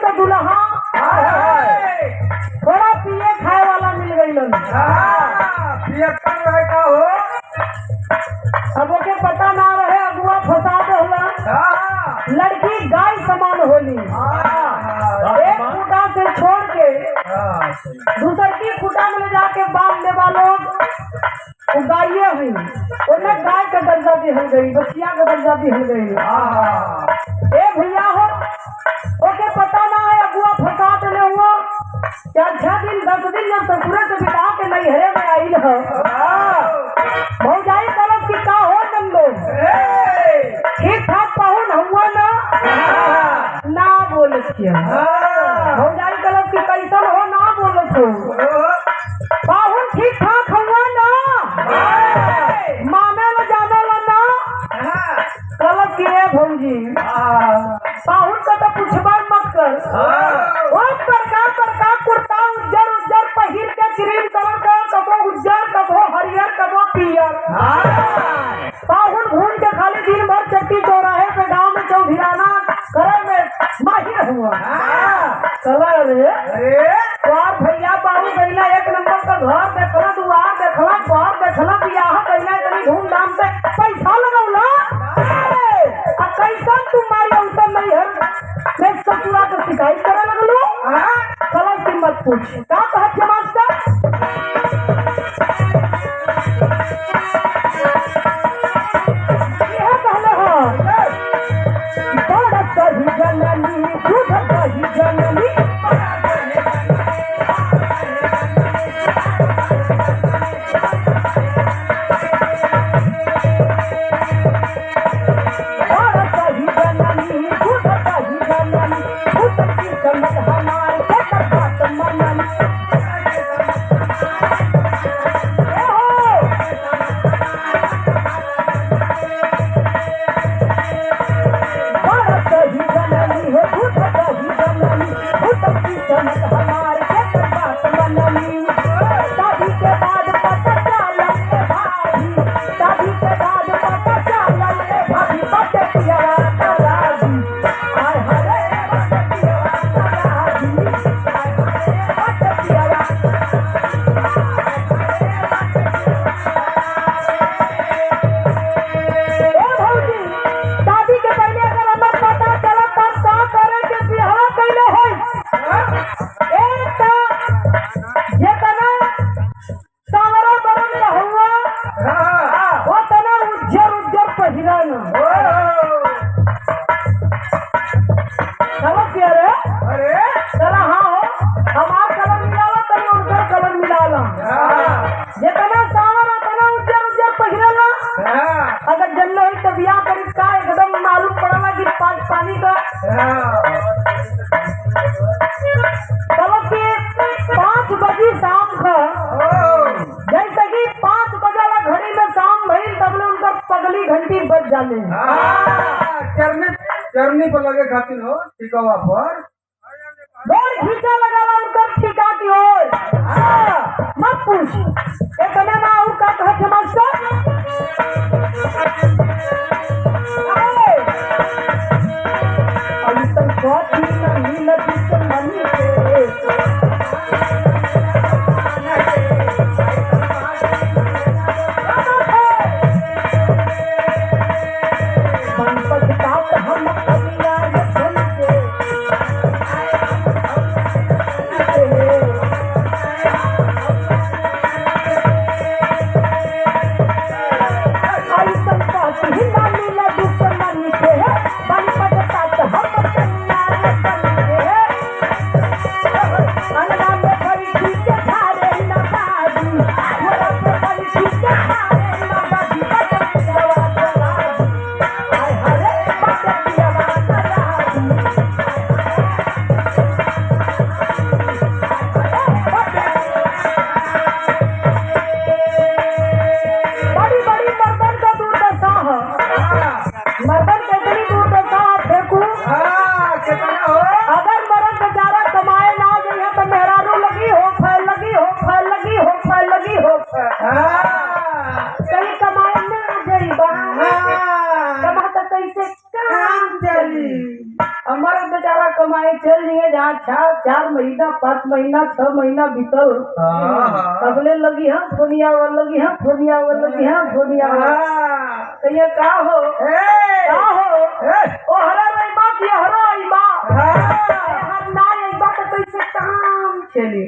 का दुल्हा बड़ा पिए खाए वाला मिल गई का हो अब ओके पता ना रहे अगुआ फंसा देला लड़की गाय समान होली एक खूटा से छोड़ के दूसर की खूटा में ले जाके बांध देवा लोग वो गाये हुई उन्हें गाय का दर्जा दिहल गई बछिया का दर्जा दिहल गई। ए भैया हो ओके पता ना है अगुआ फंसा देने हुआ क्या 6 दिन 10 दिन जब ससुरे से बिता के नैहरे में आई हो भौजाई तरफ की का हो नंदो ठीक ठाक पाहुन हुआ ना बोले भौजाई तरफ की कैसन हो ना बोलो तो पाहुन ठीक ठाक हुआ ना माने में जाने ना गलत की है भौजी पाहुन का तो पूछबा मत कर वो प्रकार कुर्ता उज्जर उज्जर पहिर के क्रीम कलर का कबो उज्जर कबो हरियर कबो पियर पाहुन घूम के खाली दिन भर चट्टी चौराहे पे गांव में चौधिराना करे में माहिर हुआ द्वार भैया बाबू गैला एक नंबर का घर देखला दुआर देखला द्वार देखला बियाह कैला इतनी धूमधाम से पैसा लगौला कैसा तुम्हारी उत्तर नहीं है मैं ससुरा को शिकायत करे लगलो कलश की मत पूछ का कहत है मास्टर यह कहले हो बड़ा सही जननी खुद सही जननी अगर जन्म हुई तो बिया पर इसका एकदम मालूम पड़ेगा कि पानी का कि 5 बजे शाम का जैसे कि 5 बजे घड़ी में शाम भई तब उनका पगली घंटी बज जाने चरनी पर लगे खातिर हो टिकवा पर खींचा लगा उनका ठिका की ओर मत पूछ इतना ना उनका कहते मास्टर अभी तक बहुत ही नहीं लगी तो मनी हिंदा नीला दुश्मन माए चल दिए जहाँ 4 महीना 5 महीना 6 महीना बीतल तबले लगी है दुनिया वाल लगी है दुनिया वाल लगी है दुनिया कहिए का हो ओ हरा रही बात ये हरा आई बात हर ना एक बात तो कैसे काम चली